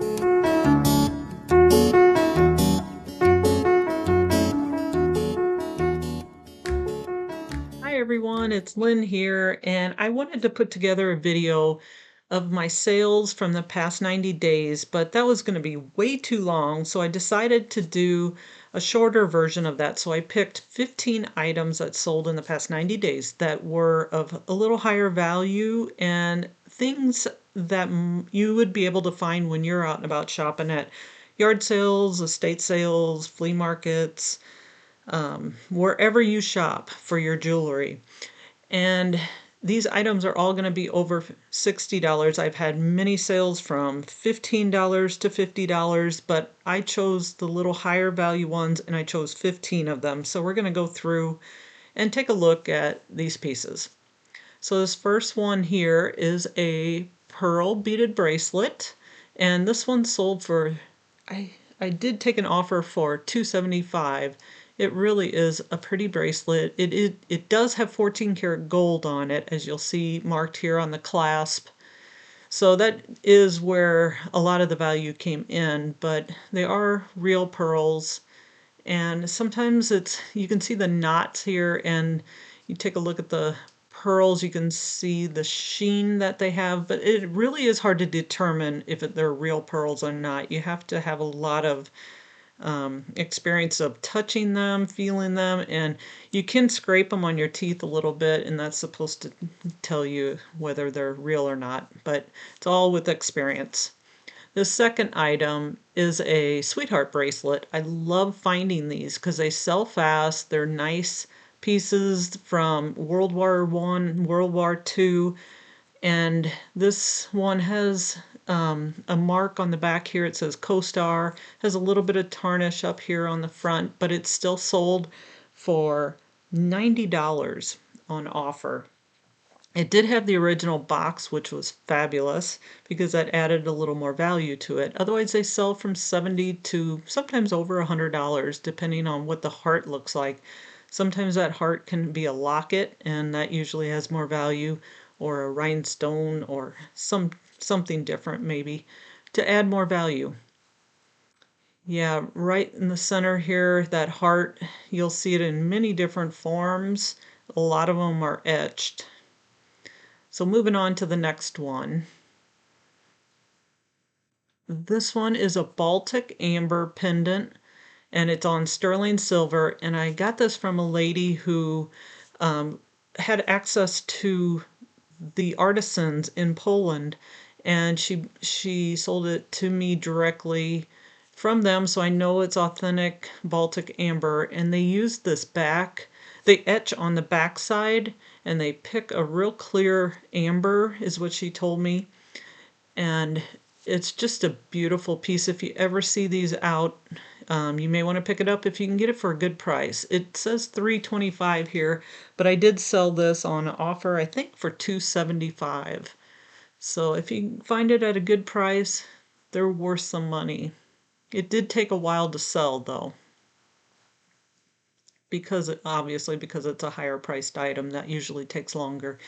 Hi everyone, it's Lynn here, and I wanted to put together a video of my sales from the past 90 days, but that was going to be way too long, so I decided to do a shorter version of that. So I picked 15 items that sold in the past 90 days that were of a little higher value and things that you would be able to find when you're out and about shopping at yard sales, estate sales, flea markets, wherever you shop for your jewelry. And these items are all going to be over $60. I've had many sales from $15 to $50, but I chose the little higher value ones and I chose 15 of them. So we're going to go through and take a look at these pieces. So this first one here is a pearl beaded bracelet, and this one sold for, I did take an offer for $275. It really is a pretty bracelet. It does have 14 karat gold on it, as you'll see marked here on the clasp. So that is where a lot of the value came in, but they are real pearls. And sometimes you can see the knots here, and you take a look at the pearls, you can see the sheen that they have, but it really is hard to determine if they're real pearls or not. You have to have a lot of experience of touching them, feeling them, and you can scrape them on your teeth a little bit, and that's supposed to tell you whether they're real or not, but it's all with experience. The second item is a sweetheart bracelet. I love finding these because they sell fast. They're nice pieces from World War I, World War II, and this one has a mark on the back here. It says Co-Star, has a little bit of tarnish up here on the front, but it's still sold for $90 on offer. It did have the original box, which was fabulous because that added a little more value to it. Otherwise, they sell from $70 to sometimes over $100, depending on what the heart looks like. Sometimes that heart can be a locket, and that usually has more value, or a rhinestone, or something different maybe, to add more value. Yeah, right in the center here, that heart, you'll see it in many different forms. A lot of them are etched. So moving on to the next one. This one is a Baltic amber pendant, and it's on sterling silver, and I got this from a lady who had access to the artisans in Poland, and she sold it to me directly from them, so I know it's authentic Baltic amber. And they use this they etch on the back side, and they pick a real clear amber, is what she told me. And it's just a beautiful piece. If you ever see these out, you may want to pick it up if you can get it for a good price. It says $325 here, but I did sell this on offer, I think, for $275. So if you find it at a good price, they're worth some money. It did take a while to sell, though, obviously because it's a higher priced item, that usually takes longer.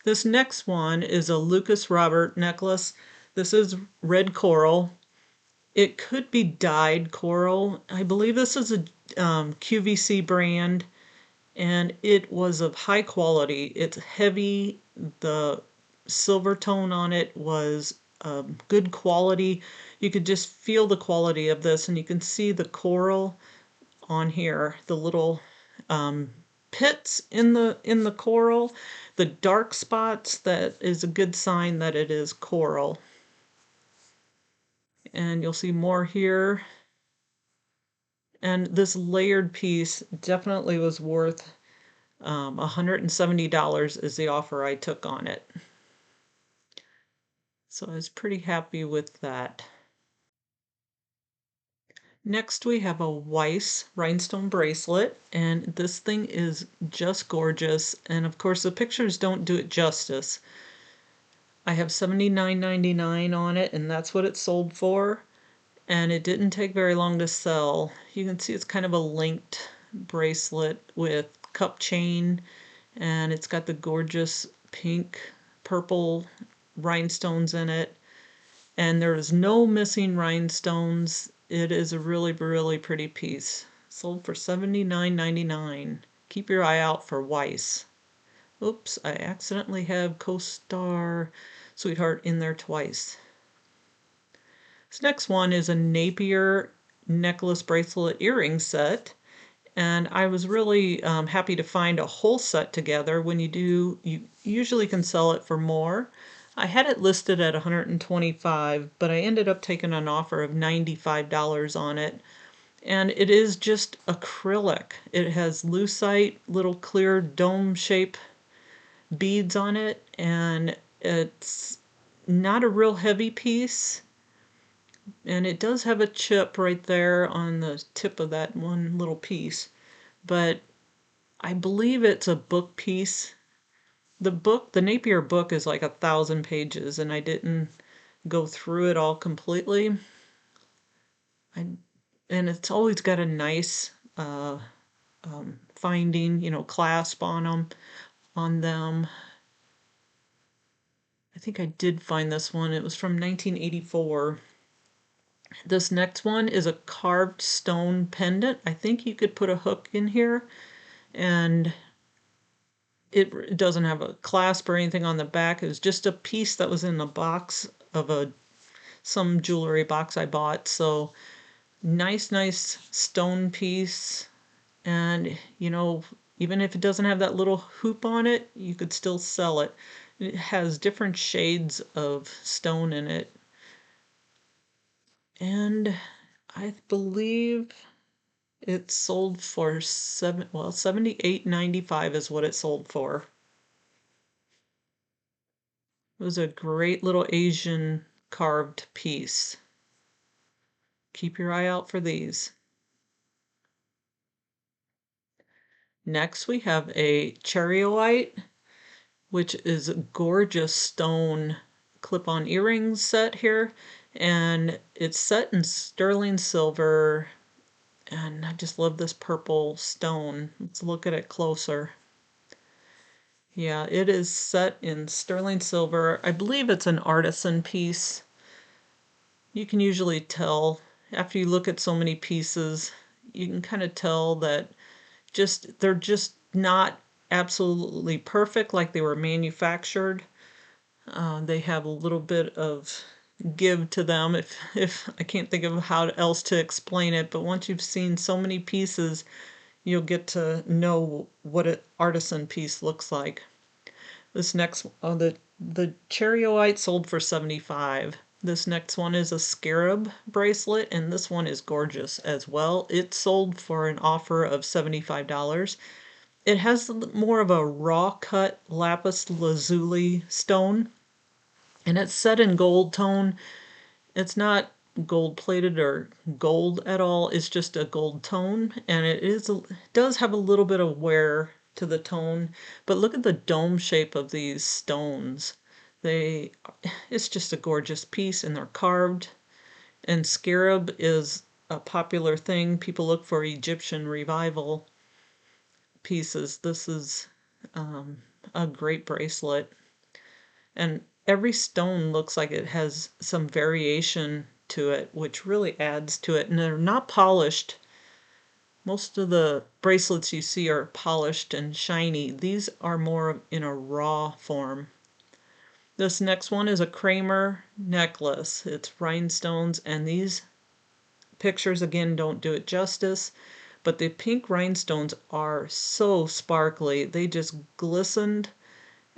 This next one is a Lucas Robert necklace. This is red coral. It could be dyed coral. I believe this is a QVC brand, and it was of high quality. It's heavy. The silver tone on it was good quality. You could just feel the quality of this, and you can see the coral on here, the little pits in the coral, the dark spots. That is a good sign that it is coral. And you'll see more here. And this layered piece definitely was worth $170 is the offer I took on it. So I was pretty happy with that. Next we have a Weiss rhinestone bracelet, and this thing is just gorgeous, and of course the pictures don't do it justice. I have $79.99 on it, and that's what it sold for, and it didn't take very long to sell. You can see it's kind of a linked bracelet with cup chain, and it's got the gorgeous pink, purple rhinestones in it. and there's no missing rhinestones. It is a really, really pretty piece. Sold for $79.99. Keep your eye out for Weiss. Oops, I accidentally have Co-Star Sweetheart in there twice. This next one is a Napier necklace bracelet earring set. And I was really happy to find a whole set together. When you do, you usually can sell it for more. I had it listed at $125, but I ended up taking an offer of $95 on it. And it is just acrylic. It has lucite, little clear dome shape beads on it, and it's not a real heavy piece. And it does have a chip right there on the tip of that one little piece. But I believe it's a book piece. The Napier book is like 1,000 pages, and I didn't go through it all completely. And it's always got a nice finding, clasp on them. I think I did find this one. It was from 1984. This next one is a carved stone pendant. I think you could put a hook in here, and it doesn't have a clasp or anything on the back. It was just a piece that was in the box of some jewelry box I bought. So nice stone piece. And even if it doesn't have that little hoop on it, you could still sell it. It has different shades of stone in it. And I believe it sold for $78.95 is what it sold for. It was a great little Asian carved piece. Keep your eye out for these. Next we have a Cherryolite, which is a gorgeous stone clip-on earrings set here. And it's set in sterling silver. And I just love this purple stone. Let's look at it closer. Yeah, it is set in sterling silver. I believe it's an artisan piece. You can usually tell after you look at so many pieces, you can kind of tell that they're just not absolutely perfect like they were manufactured. They have a little bit of give to them, if I can't think of how else to explain it, but once you've seen so many pieces, you'll get to know what an artisan piece looks like. This next, the Cherryolite sold for $75. This next one is a Scarab bracelet, and this one is gorgeous as well. It sold for an offer of $75. It has more of a raw cut lapis lazuli stone, and it's set in gold tone. It's not gold plated or gold at all. It's just a gold tone, and it does have a little bit of wear to the tone. But look at the dome shape of these stones. It's just a gorgeous piece, and they're carved. And scarab is a popular thing. People look for Egyptian revival pieces. This is a great bracelet. And every stone looks like it has some variation to it, which really adds to it. And they're not polished. Most of the bracelets you see are polished and shiny. These are more in a raw form. This next one is a Kramer necklace. It's rhinestones, and these pictures again don't do it justice, but the pink rhinestones are so sparkly. They just glistened.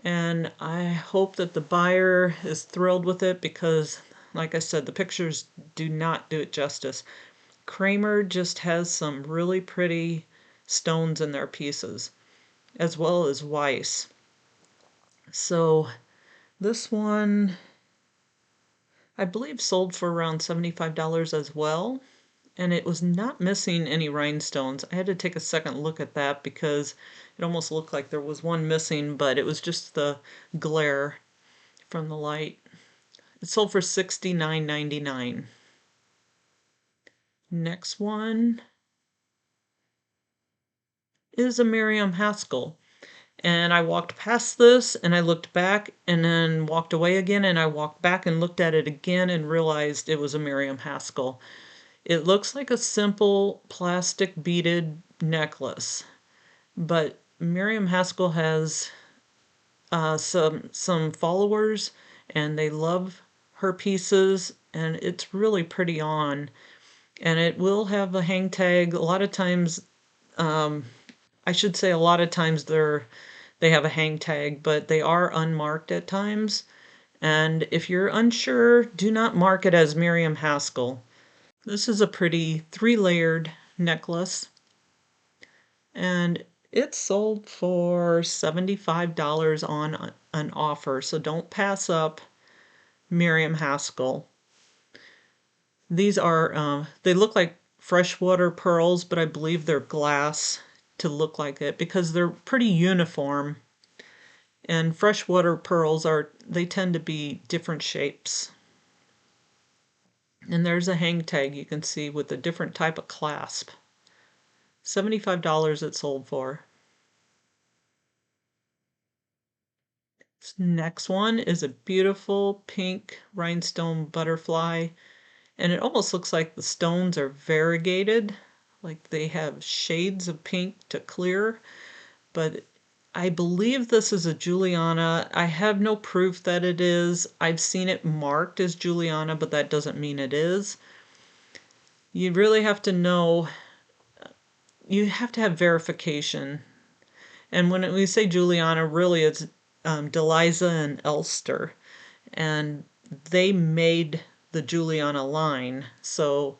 And I hope that the buyer is thrilled with it because, like I said, the pictures do not do it justice. Kramer just has some really pretty stones in their pieces, as well as Weiss. So this one, I believe, sold for around $75 as well. And it was not missing any rhinestones. I had to take a second look at that because it almost looked like there was one missing, but it was just the glare from the light. It sold for $69.99. Next one is a Miriam Haskell. And I walked past this and I looked back and then walked away again, and I walked back and looked at it again and realized it was a Miriam Haskell. It looks like a simple plastic beaded necklace, but Miriam Haskell has some followers, and they love her pieces, and it's really pretty on. And it will have a hang tag. A lot of times, I should say a lot of times they have a hang tag, but they are unmarked at times. And if you're unsure, do not mark it as Miriam Haskell. This is a pretty 3-layered necklace, and it's sold for $75 on an offer, so don't pass up Miriam Haskell. These are, they look like freshwater pearls, but I believe they're glass to look like it because they're pretty uniform. And freshwater pearls they tend to be different shapes. And there's a hang tag you can see with a different type of clasp. $75 it sold for. This next one is a beautiful pink rhinestone butterfly, and it almost looks like the stones are variegated, like they have shades of pink to clear, but I believe this is a Juliana. I have no proof that it is. I've seen it marked as Juliana, but that doesn't mean it is. You really have to know, you have to have verification. And when we say Juliana, really it's Deliza and Elster. And they made the Juliana line. So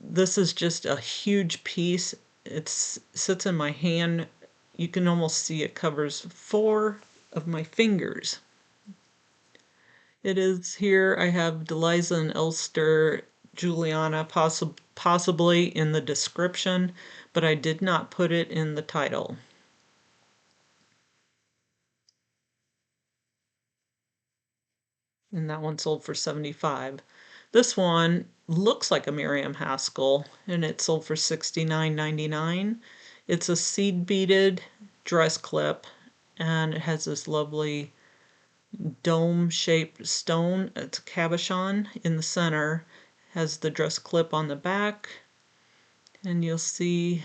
this is just a huge piece. It sits in my hand. You can almost see it covers 4 of my fingers. It is here. I have Deliza and Elster Juliana possibly in the description, but I did not put it in the title. And that one sold for $75. This one looks like a Miriam Haskell, and it sold for $69.99. It's a seed beaded dress clip, and it has this lovely dome-shaped stone. It's a cabochon in the center, has the dress clip on the back, and you'll see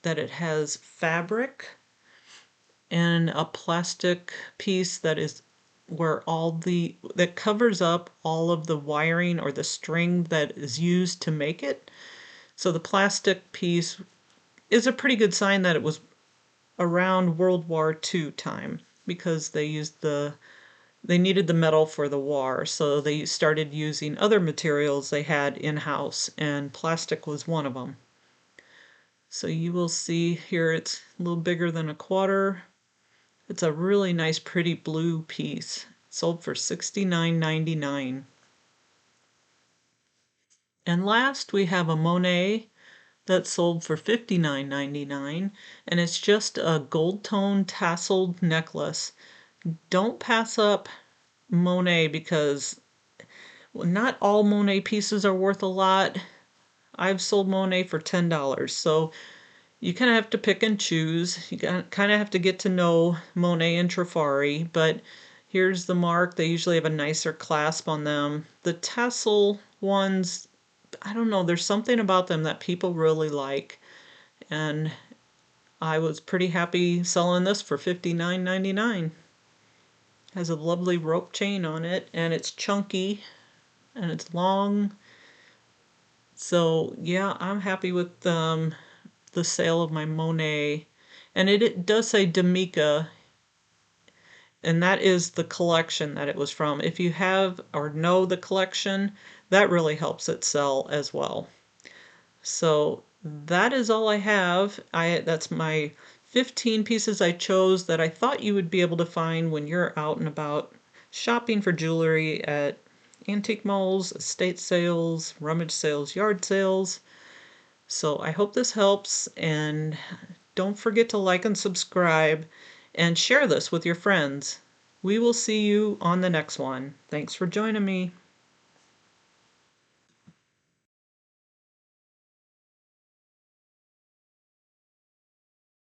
that it has fabric and a plastic piece that is where that covers up all of the wiring or the string that is used to make it. So the plastic piece is a pretty good sign that it was around World War II time, because they needed the metal for the war, so they started using other materials they had in-house, and plastic was one of them. So you will see here it's a little bigger than a quarter. It's a really nice, pretty blue piece. Sold for $69.99. And last, we have a Monae that sold for $59.99, and it's just a gold tone tasseled necklace. Don't pass up Monae because not all Monae pieces are worth a lot. I've sold Monae for $10, so you kind of have to pick and choose. You kind of have to get to know Monae and Trifari, but here's the mark. They usually have a nicer clasp on them. The tassel ones, I don't know, there's something about them that people really like, and I was pretty happy selling this for $59.99. Has a lovely rope chain on it, and it's chunky, and it's long. So yeah, I'm happy with the sale of my Monae. And it does say D'Amica, and that is the collection that it was from. If you have or know the collection, that really helps it sell as well. So that is all I have. That's my 15 pieces I chose that I thought you would be able to find when you're out and about shopping for jewelry at antique malls, estate sales, rummage sales, yard sales. So I hope this helps, and don't forget to like and subscribe and share this with your friends. We will see you on the next one. Thanks for joining me.